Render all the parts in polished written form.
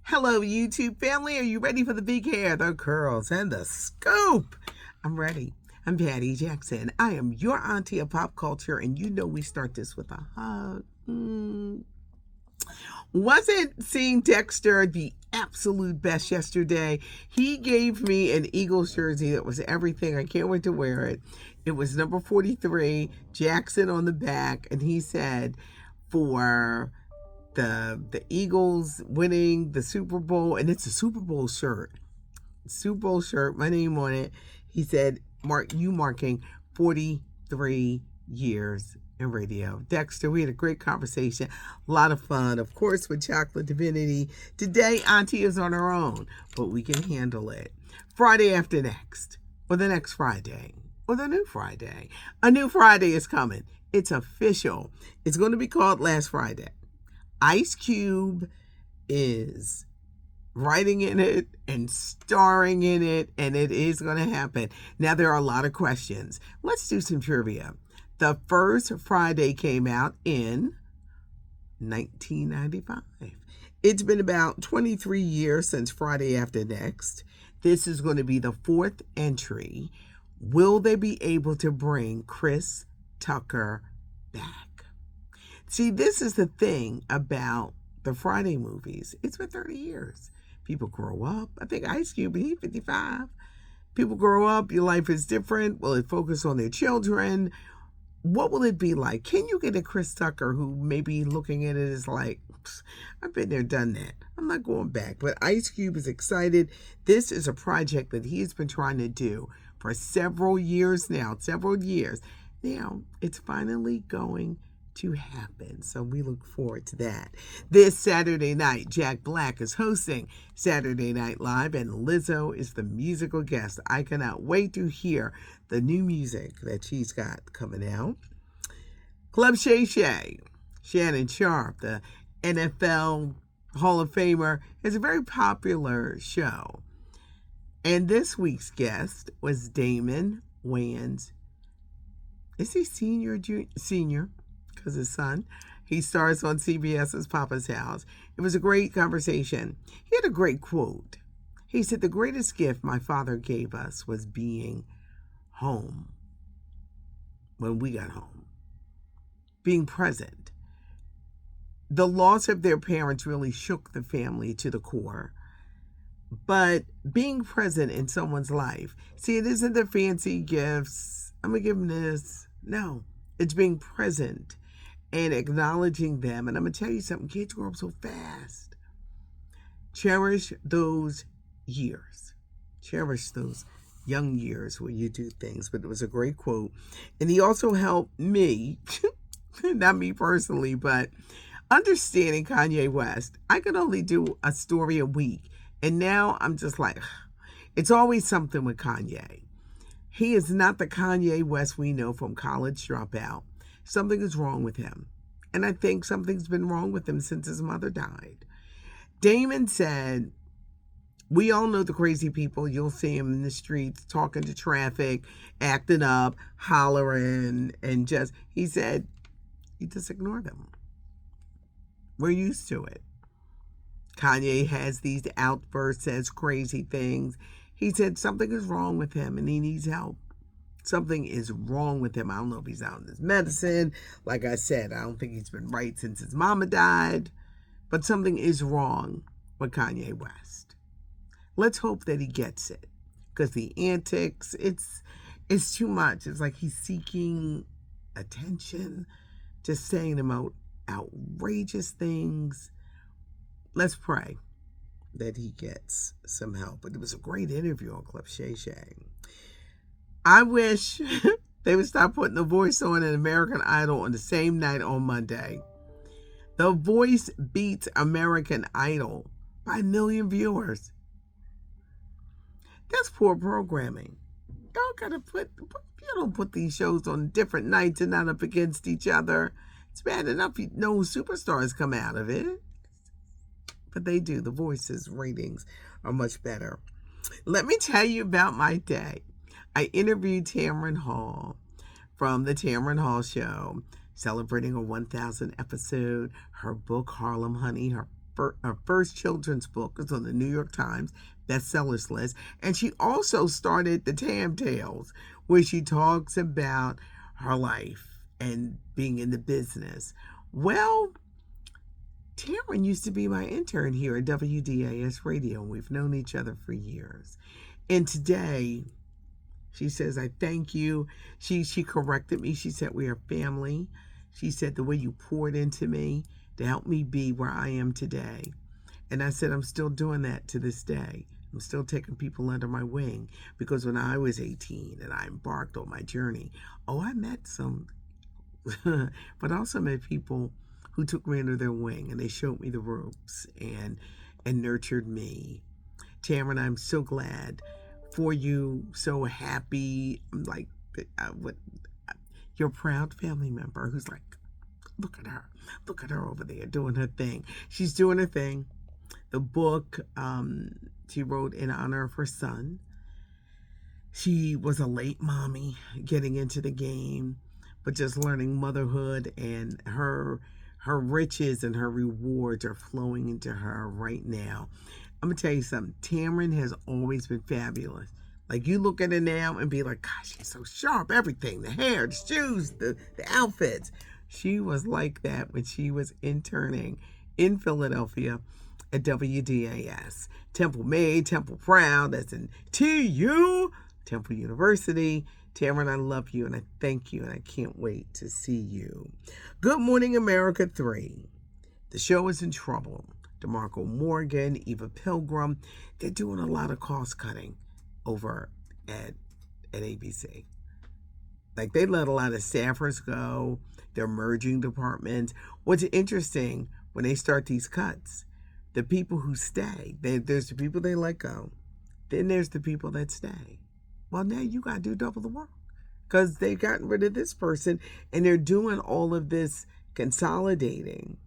Hello, YouTube family. Are you ready for the big hair, the curls, and the scoop? I'm ready. I'm Patty Jackson. I am your auntie of pop culture, and you know we start this with a hug. Wasn't seeing Dexter the absolute best yesterday? He gave me an Eagles jersey that was everything. I can't wait to wear it. It was number 43, Jackson on the back, and he said, for the Eagles winning the Super Bowl, and it's a Super Bowl shirt. Super Bowl shirt, my name on it. He said, marking 43 years in radio. Dexter, we had a great conversation, a lot of fun, of course, with Chocolate Divinity. Today, Auntie is on her own, but we can handle it. Friday after next, or the next Friday, or the new Friday. A new Friday is coming. It's official. It's going to be called Last Friday. Ice Cube is writing in it and starring in it, and it is going to happen. Now, there are a lot of questions. Let's do some trivia. The first Friday came out in 1995. It's been about 23 years since Friday After Next. This is going to be the fourth entry. Will they be able to bring Chris Tucker back? See, this is the thing about the Friday movies. It's been 30 years. People grow up. I think Ice Cube, he's 55. People grow up. Your life is different. Will it focus on their children? What will it be like? Can you get a Chris Tucker who may be looking at it as like, I've been there, done that. I'm not going back. But Ice Cube is excited. This is a project that he's been trying to do for several years now. Now, it's finally going to happen. So we look forward to that. This Saturday night, Jack Black is hosting Saturday Night Live, and Lizzo is the musical guest. I cannot wait to hear the new music that she's got coming out. Club Shay Shay, Shannon Sharp, the NFL Hall of Famer, is a very popular show. And this week's guest was Damon Wayans. Is he senior? Senior, because his son. He stars on CBS's Papa's House. It was a great conversation. He had a great quote. He said, "The greatest gift my father gave us was being home when we got home, being present." The loss of their parents really shook the family to the core. But being present in someone's life, see, it isn't the fancy gifts. I'm going to give them this. No, it's being present and acknowledging them. And I'm going to tell you something, kids grow up so fast. Cherish those years. Cherish those young years where you do things. But it was a great quote. And he also helped me, not me personally, but understanding Kanye West. I could only do a story a week. And now I'm just like, it's always something with Kanye. He is not the Kanye West we know from College Dropout. Something is wrong with him. And I think something's been wrong with him since his mother died. Damon said, we all know the crazy people. You'll see him in the streets talking to traffic, acting up, hollering, and he said, you just ignore them. We're used to it. Kanye has these outbursts, says crazy things. He said something is wrong with him and he needs help. Something is wrong with him. I don't know if he's out on his medicine. Like I said, I don't think he's been right since his mama died. But something is wrong with Kanye West. Let's hope that he gets it. Because the antics, it's too much. It's like he's seeking attention, just saying the outrageous things. Let's pray that he gets some help. But it was a great interview on Club Shay Shay. I wish they would stop putting The Voice on and American Idol on the same night on Monday. The Voice beats American Idol by 1 million viewers. That's poor programming. Y'all gotta you don't put these shows on different nights and not up against each other. It's bad enough no superstars come out of it. But they do. The Voice's ratings are much better. Let me tell you about my day. I interviewed Tamron Hall from the Tamron Hall Show, celebrating her 1,000th episode. Her book, Harlem Honey, her her first children's book is on the New York Times bestsellers list. And she also started the Tam Tales, where she talks about her life and being in the business. Well, Tamron used to be my intern here at WDAS Radio, and we've known each other for years. And today, she says, I thank you. She corrected me. She said, we are family. She said, the way you poured into me to help me be where I am today. And I said, I'm still doing that to this day. I'm still taking people under my wing, because when I was 18 and I embarked on my journey, I met some, but I also met people who took me under their wing, and they showed me the ropes and nurtured me. Tamron, I'm so glad for you, so happy. I'm like, your proud family member who's like, look at her over there doing her thing. She's doing her thing. The book she wrote in honor of her son. She was a late mommy getting into the game, but just learning motherhood, and her riches and her rewards are flowing into her right now. I'm gonna tell you something. Tamron has always been fabulous. Like, you look at her now and be like, gosh, she's so sharp. Everything, the hair, the shoes, the outfits. She was like that when she was interning in Philadelphia at WDAS. Temple made, Temple proud. That's in TU, Temple University. Tamron, I love you, and I thank you, and I can't wait to see you. Good Morning America 3. The show is in trouble. DeMarco Morgan, Eva Pilgrim, they're doing a lot of cost cutting over at ABC. Like, they let a lot of staffers go. They're merging departments. What's interesting, when they start these cuts, the people who stay, there's the people they let go. Then there's the people that stay. Well, now you got to do double the work, because they've gotten rid of this person, and they're doing all of this consolidating.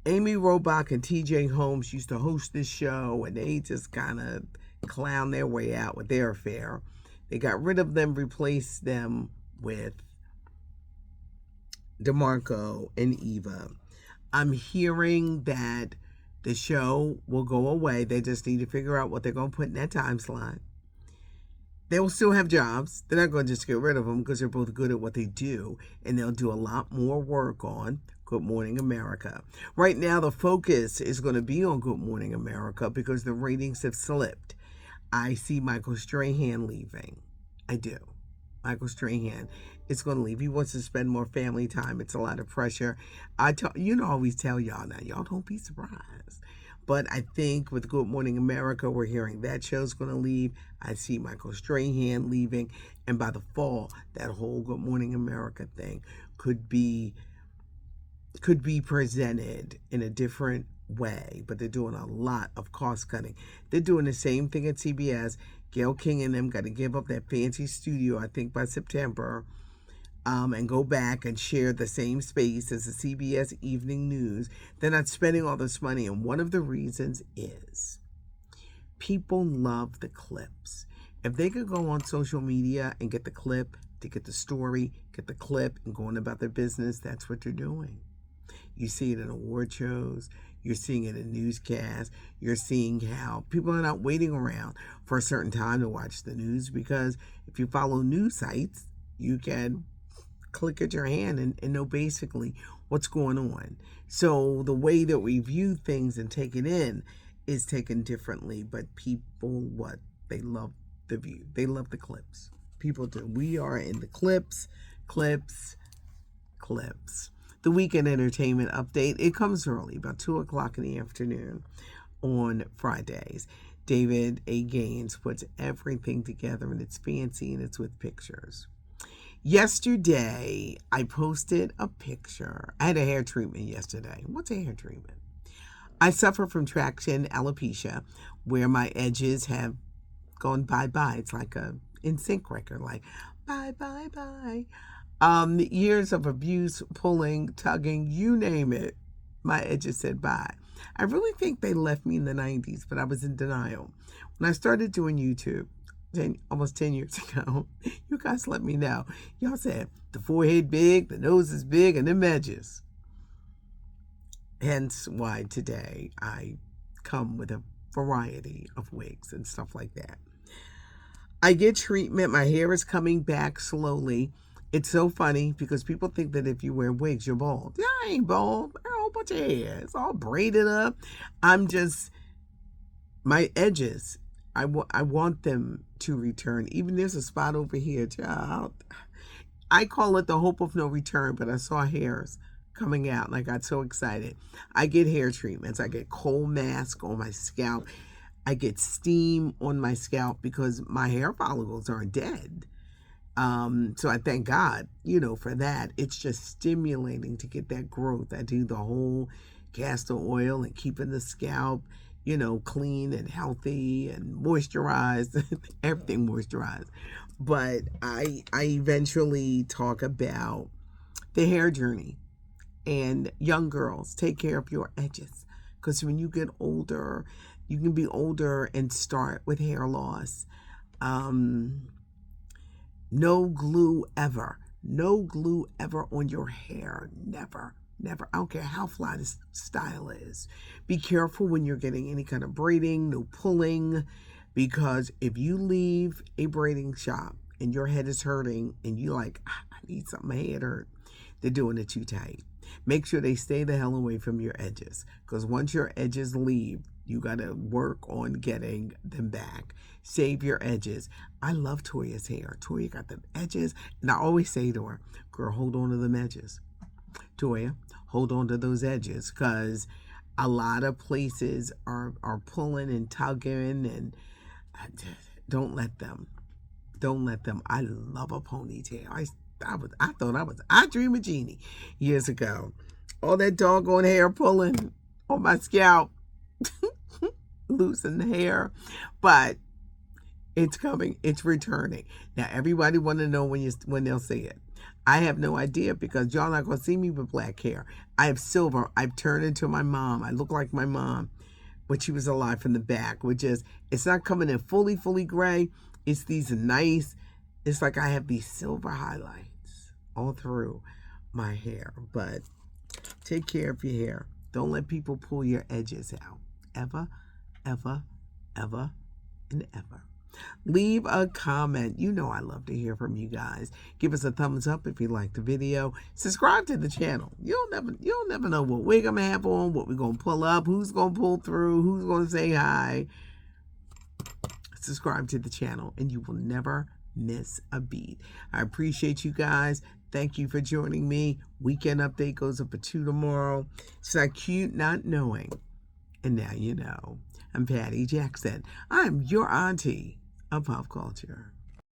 Amy Robach and TJ Holmes used to host this show, and they just kind of clown their way out with their affair. They got rid of them, replaced them with DeMarco and Eva. I'm hearing that the show will go away. They just need to figure out what they're going to put in that time slot. They will still have jobs. They're not going to just get rid of them, because they're both good at what they do, and they'll do a lot more work on Good Morning America. Right now, the focus is going to be on Good Morning America because the ratings have slipped. I see Michael Strahan leaving. I do. Michael Strahan is going to leave. He wants to spend more family time. It's a lot of pressure. I always tell y'all now, y'all don't be surprised. But I think with Good Morning America, we're hearing that show's going to leave. I see Michael Strahan leaving. And by the fall, that whole Good Morning America thing could be presented in a different way. But they're doing a lot of cost cutting. They're doing the same thing at CBS. Gayle King and them got to give up that fancy studio, I think, by September. And go back and share the same space as the CBS Evening News. They're not spending all this money, and one of the reasons is people love the clips. If they could go on social media and get the clip, to get the story, get the clip, and go on about their business, that's what they're doing. You see it in award shows. You're seeing it in newscasts. You're seeing how people are not waiting around for a certain time to watch the news, because if you follow news sites, you can click at your hand and know basically what's going on. So the way that we view things and take it in is taken differently. But people, they love the view. They love the clips. People do. We are in the clips. The weekend entertainment update. It comes early, about 2 o'clock in the afternoon on Fridays. David A. Gaines puts everything together, and it's fancy, and it's with pictures. Yesterday, I posted a picture. I had a hair treatment yesterday. What's a hair treatment? I suffer from traction alopecia, where my edges have gone bye-bye. It's like a NSYNC record, like bye-bye-bye. Years of abuse, pulling, tugging, you name it, my edges said bye. I really think they left me in the 90s, but I was in denial. When I started doing YouTube, almost 10 years ago, you guys let me know. Y'all said the forehead big, the nose is big, and them edges. Hence why today I come with a variety of wigs and stuff like that. I get treatment. My hair is coming back slowly. It's so funny because people think that if you wear wigs, you're bald. Yeah, I ain't bald. I got a whole bunch of hair. It's all braided up. I'm just, my edges, I want them to return. Even there's a spot over here, child. I call it the hope of no return, but I saw hairs coming out and I got so excited. I get hair treatments. I get cold mask on my scalp. I get steam on my scalp because my hair follicles aren't dead. So I thank God, for that. It's just stimulating to get that growth. I do the whole castor oil and keeping the scalp, clean and healthy and moisturized, everything moisturized. But I eventually talk about the hair journey. And young girls, take care of your edges. Because when you get older, you can be older and start with hair loss. No glue ever. No glue ever on your hair. Never. Never. I don't care how flat this style is. Be careful when you're getting any kind of braiding, no pulling. Because if you leave a braiding shop and your head is hurting and you like, I need something, my head hurt, they're doing it too tight. Make sure they stay the hell away from your edges. Because once your edges leave, you got to work on getting them back. Save your edges. I love Toya's hair. Toya got the edges. And I always say to her, girl, hold on to them edges. Toya, hold on to those edges. Because a lot of places are pulling and tugging. And don't let them. Don't let them. I love a ponytail. I thought I dream a genie years ago. All that doggone hair pulling on my scalp. Losing the hair. But it's coming. It's returning. Now everybody want to know when they'll see it. I have no idea because y'all not gonna see me with black hair. I have silver. I've turned into my mom. I look like my mom when she was alive from the back, which is, it's not coming in fully gray. It's these nice, it's like I have these silver highlights all through my hair. But take care of your hair. Don't let people pull your edges out. Ever, ever, ever, and ever. Leave a comment. You know I love to hear from you guys. Give us a thumbs up if you like the video. Subscribe to the channel. You'll never know what wig I'm gonna have on, what we're gonna pull up, who's gonna pull through, who's gonna say hi. Subscribe to the channel and you will never miss a beat. I appreciate you guys. Thank you for joining me. Weekend update goes up at 2 tomorrow. It's not cute not knowing. And now you know. I'm Patty Jackson. I'm your auntie of pop culture.